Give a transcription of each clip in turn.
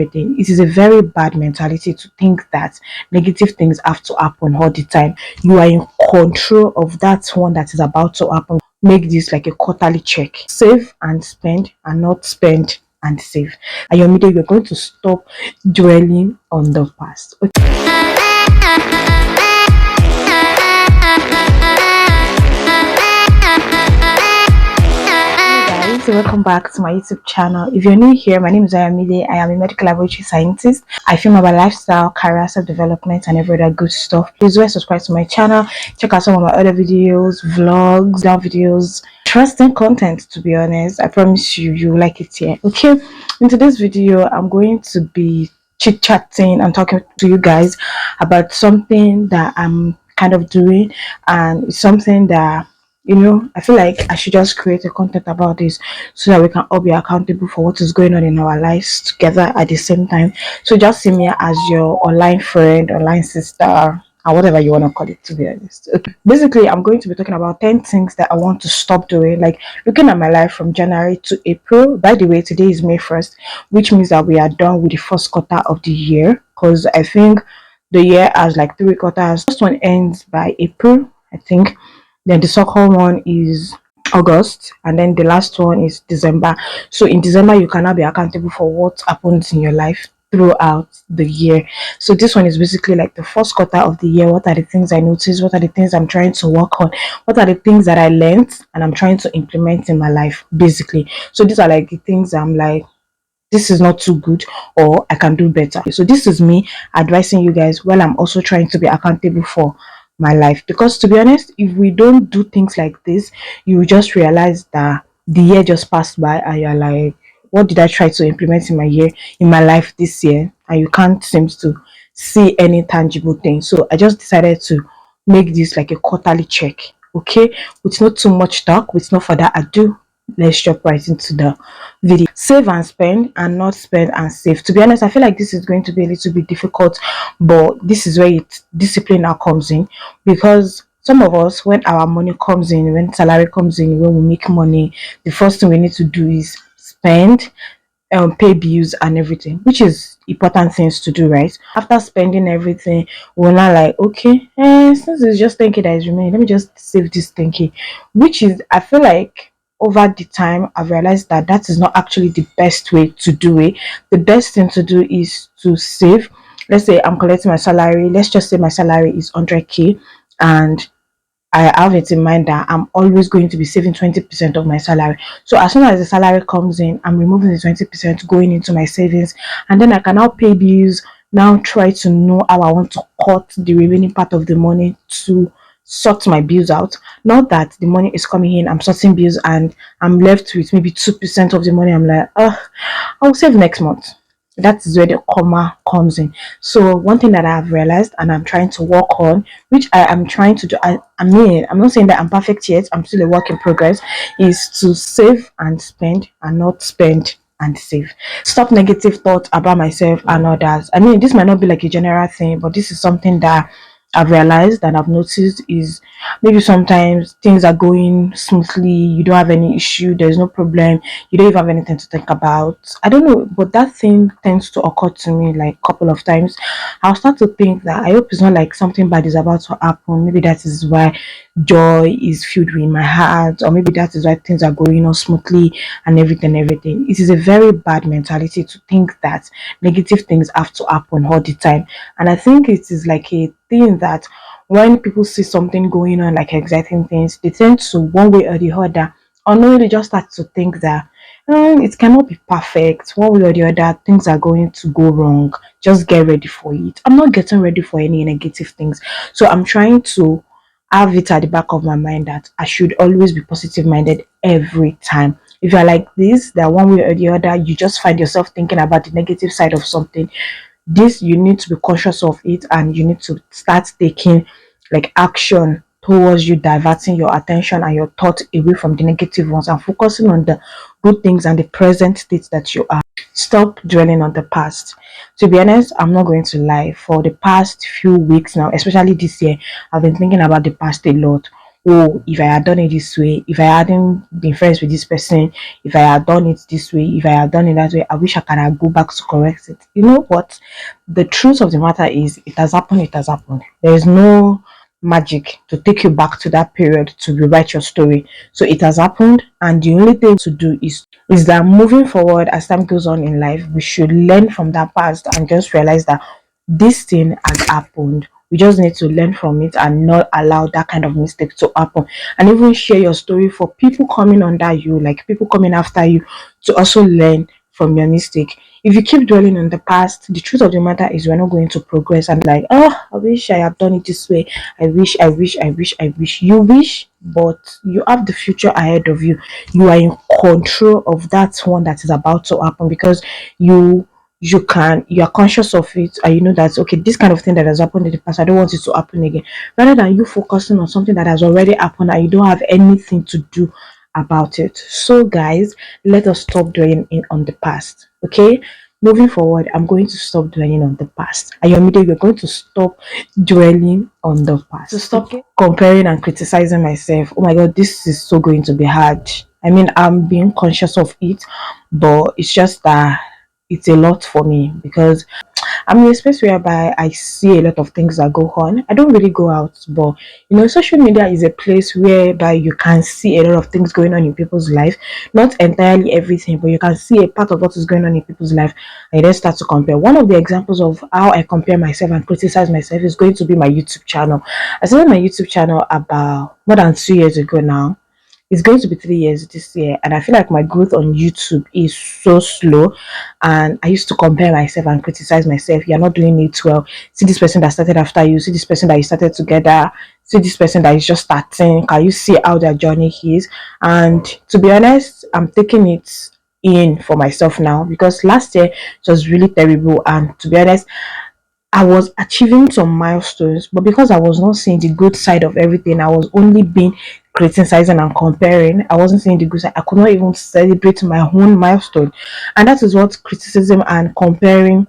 everything. It is a very bad mentality to think that negative things have to happen all the time. You are in control of that one that is about to happen. Make this like a quarterly check. Save and spend, and not spend and save. Ayomide, we're going to stop dwelling on the past. So welcome back to my YouTube channel. If you're new here, my name is AYOMIDE. I am a medical laboratory scientist. I film about lifestyle, career, self-development, and every other good stuff. Please do subscribe to my channel. Check out some of my other videos, vlogs, down videos, interesting content. To be honest, I promise you will like it here. Okay, in today's video, I'm going to be chit-chatting and talking to you guys about something that I'm kind of doing, and it's something that, you know, I feel like I should just create a content about this so that we can all be accountable for what is going on in our lives together at the same time. So just see me as your online friend, online sister, or whatever you want to call it, to be honest. Okay. Basically, I'm going to be talking about 10 things that I want to stop doing, like looking at my life from January to April. By the way, today is May 1st, which means that we are done with the first quarter of the year, because I think the year has like 3 quarters. First one ends by April, I think. Then the second one is August, and then the last one is December. So in December, you cannot be accountable for what happens in your life throughout the year. So this one is basically like the first quarter of the year. What are the things I noticed? What are the things I'm trying to work on? What are the things that I learned and I'm trying to implement in my life, basically? So these are like the things I'm like, this is not too good, or I can do better. So this is me advising you guys while I'm also trying to be accountable for my life, because to be honest, if we don't do things like this, you will just realize that the year just passed by and you're like, what did I try to implement in my life this year? And you can't seem to see any tangible thing. So I just decided to make this like a quarterly check. Okay, with not too much talk, with no further ado, let's jump right into the video. Save and spend, and not spend and save. To be honest, I feel like this is going to be a little bit difficult, but this is where discipline now comes in, because some of us, when our money comes in, when salary comes in, when we make money, the first thing we need to do is spend, pay bills and everything, which is important things to do, right? After spending everything, we're not like, okay, since it's just 10k that is remaining, let me just save this 10k, which is, I feel like over the time I've realized that that is not actually the best way to do it. The best thing to do is to save. Let's say I'm collecting my salary, let's just say my salary is 100k, and I have it in mind that I'm always going to be saving 20% of my salary. So as soon as the salary comes in, I'm removing the 20% going into my savings, and then I can now pay bills, now try to know how I want to cut the remaining part of the money to sort my bills out. Not that the money is coming in, I'm sorting bills, and I'm left with maybe 2% of the money. I'm like, I'll save next month. That is where the comma comes in. So one thing that I've realized and I'm trying to work on, which I am trying to do, I mean, I'm not saying that I'm perfect yet, I'm still a work in progress, is to save and spend, and not spend and save. Stop negative thoughts about myself and others. I mean, this might not be like a general thing, but this is something that I've realized and I've noticed is maybe sometimes things are going smoothly, you don't have any issue, there's no problem, you don't even have anything to think about. I don't know, but that thing tends to occur to me like a couple of times. I'll start to think that I hope it's not like something bad is about to happen. Maybe that is why joy is filled with my heart, or maybe that is why things are going on smoothly and everything. It is a very bad mentality to think that negative things have to happen all the time. And I think it is like a thing that when people see something going on, like exciting things, they tend to, one way or the other, unknowingly just start to think that it cannot be perfect. One way or the other, things are going to go wrong. Just get ready for it. I'm not getting ready for any negative things. So I'm trying to have it at the back of my mind that I should always be positive minded every time. If you're like this, that one way or the other, you just find yourself thinking about the negative side of something, this, you need to be conscious of it, and you need to start taking like action towards you diverting your attention and your thoughts away from the negative ones and focusing on the good things and the present state that you are. Stop dwelling on the past. To be honest, I'm not going to lie, for the past few weeks now, especially this year, I've been thinking about the past a lot. oh, if I had done it this way, if I hadn't been friends with this person, if I had done it this way, if I had done it that way, I wish I can go back to correct it. You know what? The truth of the matter is, it has happened, it has happened. There is no magic to take you back to that period to rewrite your story. So it has happened, and the only thing to do is that moving forward as time goes on in life, we should learn from that past and just realize that this thing has happened. We just need to learn from it and not allow that kind of mistake to happen. And even share your story for people coming under you, like people coming after you, to also learn from your mistake. If you keep dwelling on the past, the truth of the matter is we're not going to progress. And like, oh, I wish I had done it this way. I wish. You wish, but you have the future ahead of you. You are in control of that one that is about to happen, because you are conscious of it, and you know that, okay, this kind of thing that has happened in the past, I don't want it to happen again, rather than you focusing on something that has already happened and you don't have anything to do about it. So guys, let us stop dwelling in on the past. Okay, moving forward, I'm going to stop dwelling on the past. Ayomide, we're going to stop dwelling on the past, to stop comparing and criticizing myself. Oh my god, this is so going to be hard. I mean, I'm being conscious of it, but it's just that it's a lot for me, because I'm in a space whereby I see a lot of things that go on. I don't really go out, but social media is a place whereby you can see a lot of things going on in people's life. Not entirely everything, but you can see a part of what is going on in people's life, and then start to compare. One of the examples of how I compare myself and criticize myself is going to be my YouTube channel. I started my YouTube channel about more than 2 years ago now. It's going to be 3 years this year, and I feel like my growth on YouTube is so slow. And I used to compare myself and criticize myself. You're not doing it well. See this person that started after you. See this person that you started together. See this person that is just starting. Can you see how their journey is? And to be honest, I'm taking it in for myself now, because last year it was really terrible. And to be honest, I was achieving some milestones, but because I was not seeing the good side of everything, I was only being criticizing and comparing. I wasn't seeing the good side. I could not even celebrate my own milestone. And that is what criticism and comparing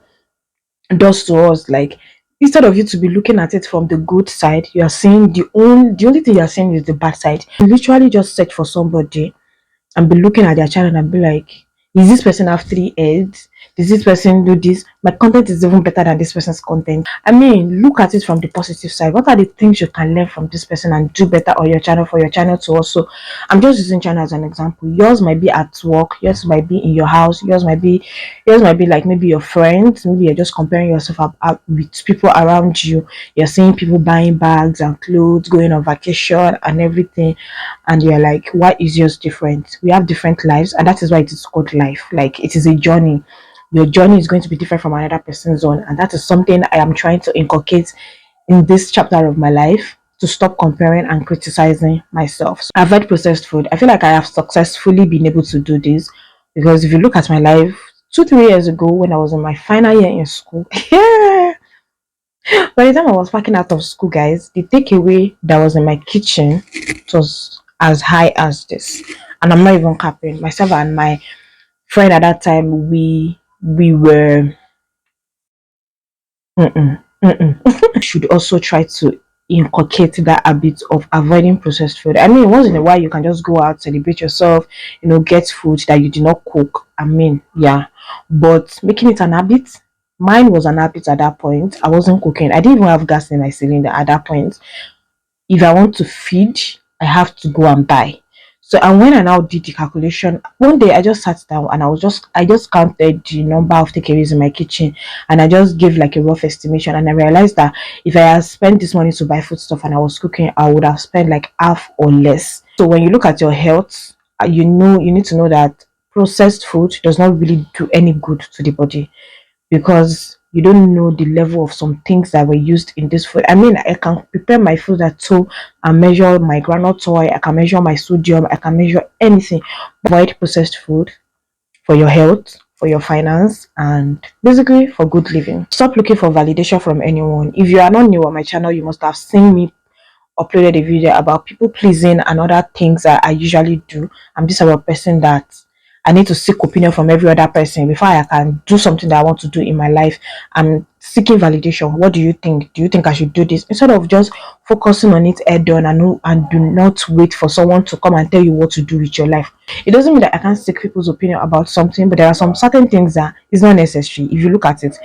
does to us. Like, instead of you to be looking at it from the good side, you are seeing the only thing you are seeing is the bad side. You literally just search for somebody and be looking at their channel and be like, is this person have 3 heads? Does this person do this? My content is even better than this person's content. I mean, look at it from the positive side. What are the things you can learn from this person and do better on your channel, for your channel to also? I'm just using channel as an example. Yours might be at work, yours might be in your house, yours might be like maybe your friends. Maybe you're just comparing yourself up with people around you. You're seeing people buying bags and clothes, going on vacation and everything, and you're like, why is yours different? We have different lives, and that is why it is called life. Like, it is a journey. Your journey is going to be different from another person's own, and that is something I am trying to inculcate in this chapter of my life, to stop comparing and criticizing myself. So, avoid processed food. I feel like I have successfully been able to do this, because if you look at my life 2 3 years ago, when I was in my final year in school, yeah, by the time I was packing out of school, guys, the takeaway that was in my kitchen, it was as high as this. And I'm not even capping. Myself and my friend at that time, we were should also try to inculcate that habit of avoiding processed food. I mean, once in a while you can just go out, celebrate yourself, get food that you did not cook. I mean, yeah. But making it an habit, mine was an habit at that point. I wasn't cooking. I didn't even have gas in my cylinder at that point. If I want to feed, I have to go and buy. So, and when I now did the calculation, one day I just sat down and I just counted the number of takeaways in my kitchen, and I just gave like a rough estimation, and I realized that if I had spent this money to buy food stuff and I was cooking, I would have spent like half or less. So when you look at your health, you need to know that processed food does not really do any good to the body, because you don't know the level of some things that were used in this food. I mean, I can prepare my food at home and measure my granite oil, I can measure my sodium, I can measure anything. Avoid processed food for your health, for your finance, and basically for good living. Stop looking for validation from anyone. If you are not new on my channel, you must have seen me uploaded a video about people pleasing and other things that I usually do. I'm this type of person that I need to seek opinion from every other person before I can do something that I want to do in my life. I'm seeking validation. What do you think? Do you think I should do this? Instead of just focusing on it head on, and do not wait for someone to come and tell you what to do with your life. It doesn't mean that I can't seek people's opinion about something, but there are some certain things that is not necessary. If you look at it,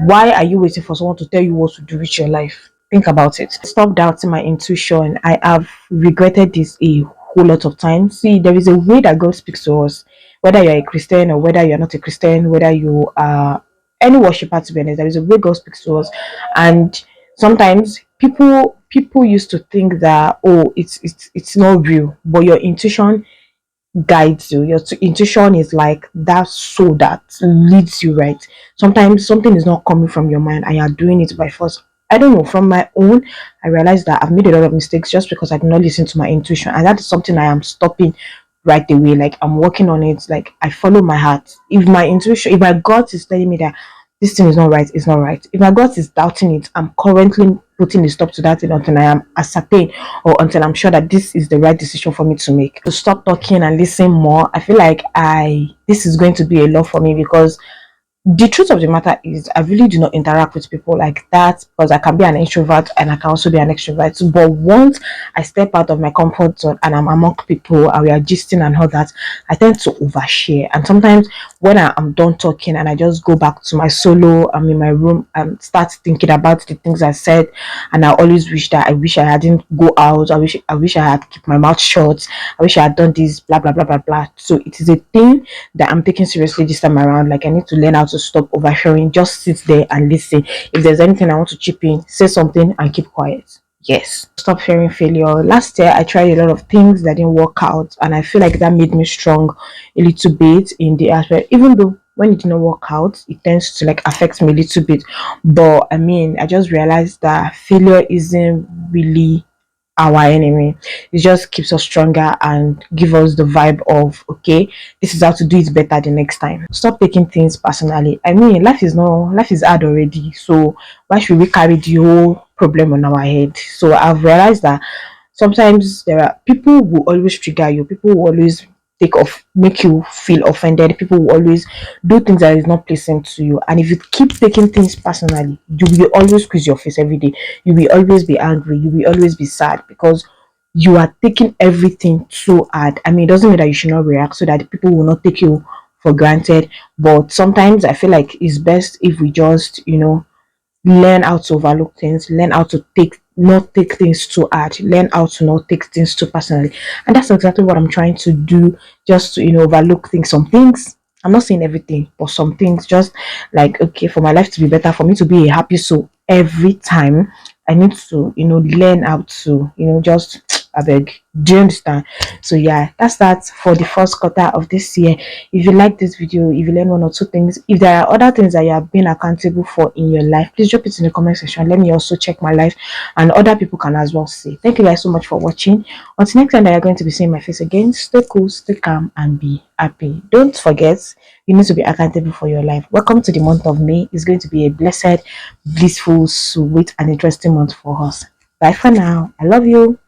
why are you waiting for someone to tell you what to do with your life? Think about it. Stop doubting my intuition. I have regretted this a whole lot of times. See, there is a way that God speaks to us, whether you're a Christian or whether you're not a Christian, whether you are any worshiper, to be honest, there is a way God speaks to us. And sometimes people used to think that, oh, it's not real, but your intuition guides you. Your intuition is like that soul that leads you, right? Sometimes something is not coming from your mind and you're doing it by force. I don't know, from my own, I realized that I've made a lot of mistakes just because I did not listen to my intuition, and that is something I am stopping right away. Like, I'm working on it. Like, I follow my heart. If my intuition, if my gut is telling me that this thing is not right, it's not right. If my gut is doubting it, I'm currently putting a stop to that thing until I am ascertain, or until I'm sure that this is the right decision for me to make. To stop talking and listen more. I feel like I this is going to be a lot for me, because the truth of the matter is I really do not interact with people like that, because I can be an introvert and I can also be an extrovert. But once I step out of my comfort zone and I'm among people and we are gisting and all that, I tend to overshare. And sometimes when I'm done talking and I just go back to my solo, I'm in my room and start thinking about the things I said, and I always wish that I wish I hadn't go out. I wish I had kept my mouth shut. I wish I had done this, blah blah blah blah blah. So it is a thing that I'm taking seriously this time around. Like, I need to learn how to stop oversharing. Just sit there and listen. If there's anything I want to chip in, say something and keep quiet. Yes. Stop fearing failure. Last year I tried a lot of things that didn't work out, and I feel like that made me strong a little bit in the aspect, even though when it didn't work out, it tends to like affect me a little bit. But I mean, I just realized that failure isn't really our enemy. It just keeps us stronger and give us the vibe of, okay, this is how to do it better the next time. Stop taking things personally. I mean, life is hard already, so why should we carry the whole problem on our head? So I've realized that sometimes there are people who always trigger you, people who always make you feel offended, people who always do things that is not pleasant to you. And if you keep taking things personally, you will always squeeze your face every day. You will always be angry, you will always be sad, because you are taking everything so hard. I mean, it doesn't mean that you should not react, so that the people will not take you for granted. But sometimes I feel like it's best if we just, learn how to overlook things, learn how to not take things too hard, learn how to not take things too personally. And that's exactly what I'm trying to do, just to overlook things. Some things, I'm not saying everything, but some things, just like, okay, for my life to be better, for me to be a happy soul every time, I need to learn how to just I beg. Do you understand? So yeah, that's that for the first quarter of this year. If you like this video, if you learn one or two things, if there are other things that you have been accountable for in your life, please drop it in the comment section. Let me also check my life, and other people can as well see. Thank you guys so much for watching. Until next time that you're going to be seeing my face again, stay cool, stay calm, and be happy. Don't forget, you need to be accountable for your life. Welcome to the month of May. It's going to be a blessed, blissful, sweet, and interesting month for us. Bye for now. I love you.